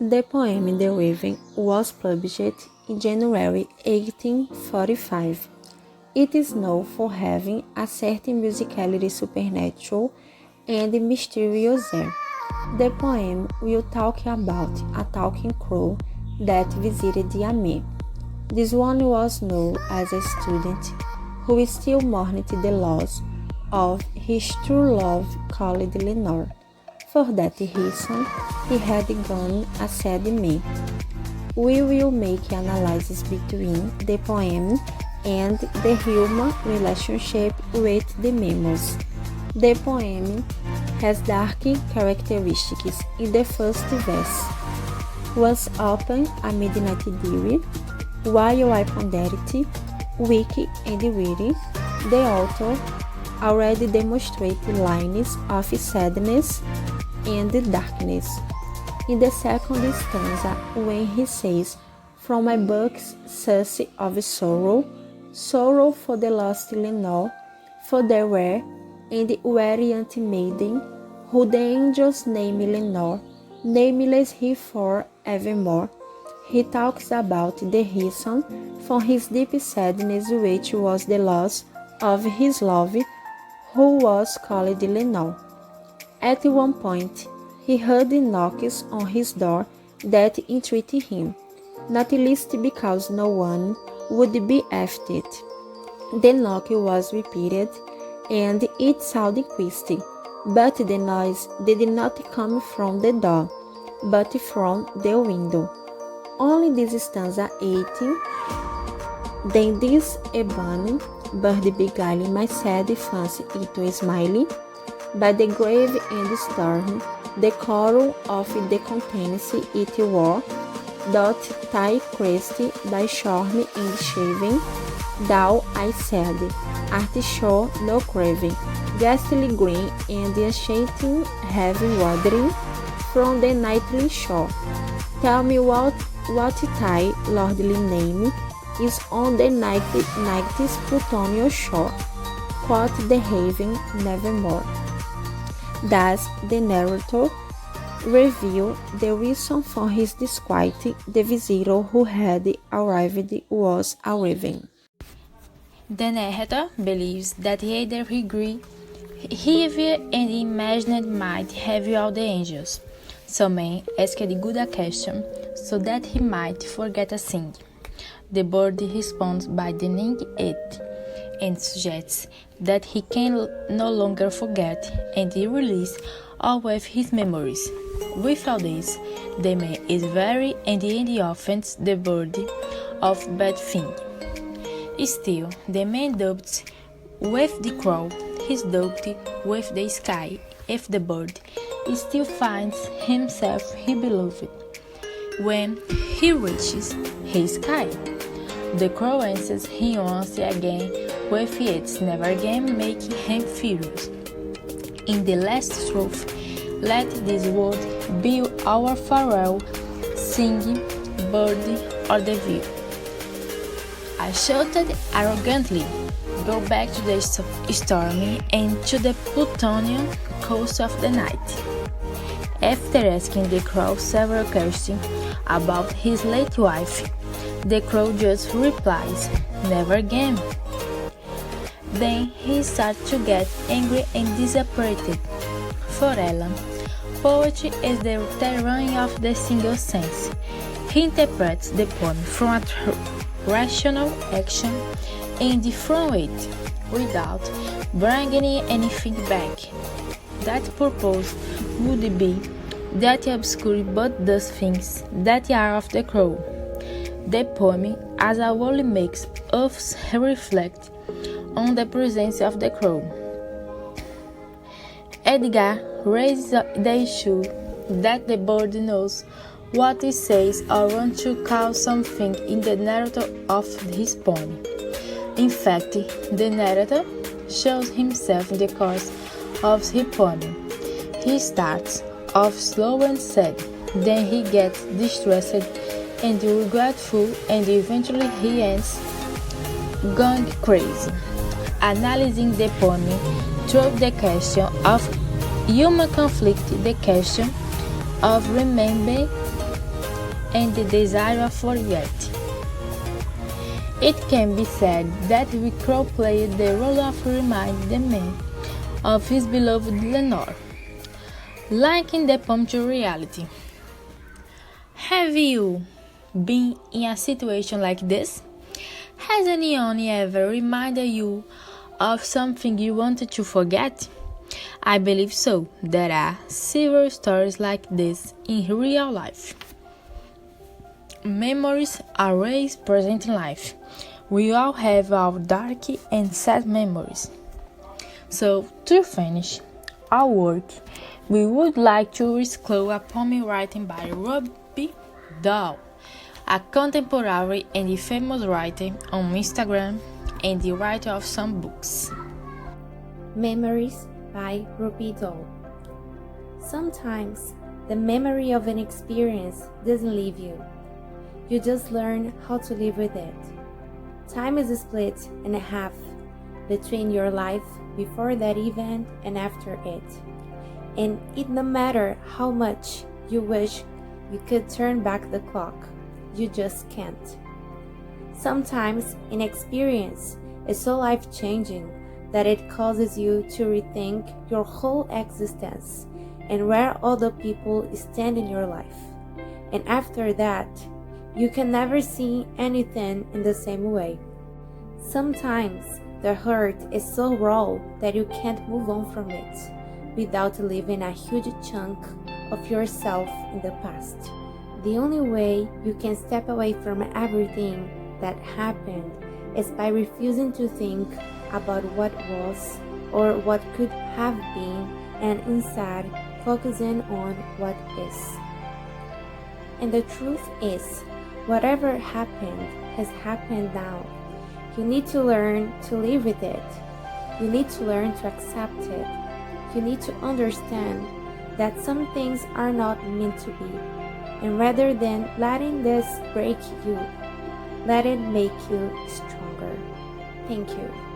The poem The Raven was published in January 1845. It is known for having a certain musicality supernatural and mysterious air. The poem will talk about a talking crow that visited Yame. This one was known as a student who still mourned the loss of his true love called Lenore. For that reason, he had gone a sad man. We will make analysis between the poem and the human relationship with the memos. The poem has dark characteristics in the first verse. Once upon a midnight dew, while I pondered, weak and weary, the author already demonstrates lines of sadness and darkness. In the second stanza, when he says, "From my book's source of sorrow, sorrow for the lost Lenore, for there were, and valiant maiden, who the angels name Lenore, nameless he for evermore." He talks about the reason for his deep sadness, which was the loss of his love, who was called Lenore. At one point, he heard knocks on his door that entreated him, not least because no one would be at it. The knock was repeated, and it sounded quickly, but the noise did not come from the door, but from the window. Only this stanza 18. Then this ebony bird beguiled my sad fancy into a smile. By the grave and storm, the coral of the countenance it wore, doth thy crest by shorn and shaven. Thou, I said, art sure no craving, ghastly green and enchanting, heavy watering from the nightly shore. Tell me what thy lordly name is on the night's plutonian shore. Quoth the raven, nevermore. Thus the narrator revealed the reason for his disquiet. The visitor who had arrived was a raven. The narrator believes that either he grew heavier and imagined might have all the angels. Some men asked good a question so that he might forget a thing. The bird responds by denying it and suggests that he can no longer forget and release all of his memories. Without this, the man is very and offends the bird of bad thing. Still, the man doubts with the crow, his doubt with the sky, if the bird still finds himself he beloved. When he reaches his sky, the crow answers him once again with its never again, making him furious. In the last strophe, let this word be our farewell, singing, bird, or the view. I shouted arrogantly, go back to the stormy and to the plutonian coast of the night. After asking the crow several questions about his late wife, the crow just replies, never again. Then he starts to get angry and disappointed. For Ellen, poetry is the terrain of the single sense. He interprets the poem from a rational action and from it, without bringing anything back. That purpose would be that obscure but those things that are of the crow. The poem as a whole makes us reflect on the presence of the crow. Edgar raises the issue that the bird knows what he says or wants to call something in the narrative of his poem. In fact, the narrator shows himself in the course of his poem. He starts off slow and sad, then he gets distressed and regretful, and eventually he ends going crazy. Analyzing the poem through the question of human conflict, the question of remembering and the desire for forget. It can be said that the crow played the role of reminding the man of his beloved Lenore, like in the poem to reality. Have you been in a situation like this? Has anyone ever reminded you of something you wanted to forget? I believe so. There are several stories like this in real life. Memories are always present in life. We all have our dark and sad memories. So, to finish our work, we would like to disclose a poem written by Robbie Dahl, a contemporary and famous writer on Instagram and the writer of some books. Memories by Ruby Doll. Sometimes the memory of an experience doesn't leave you. You just learn how to live with it. Time is split in half between your life before that event and after it. And it no matter how much you wish you could turn back the clock, you just can't. Sometimes an experience is so life-changing that it causes you to rethink your whole existence and where other people stand in your life. And after that, you can never see anything in the same way. Sometimes the hurt is so raw that you can't move on from it without leaving a huge chunk of yourself in the past. The only way you can step away from everything that happened is by refusing to think about what was or what could have been and instead focusing on what is. And the truth is, whatever happened has happened now. You need to learn to live with it. You need to learn to accept it. You need to understand that some things are not meant to be. And rather than letting this break you, let it make you stronger. Thank you.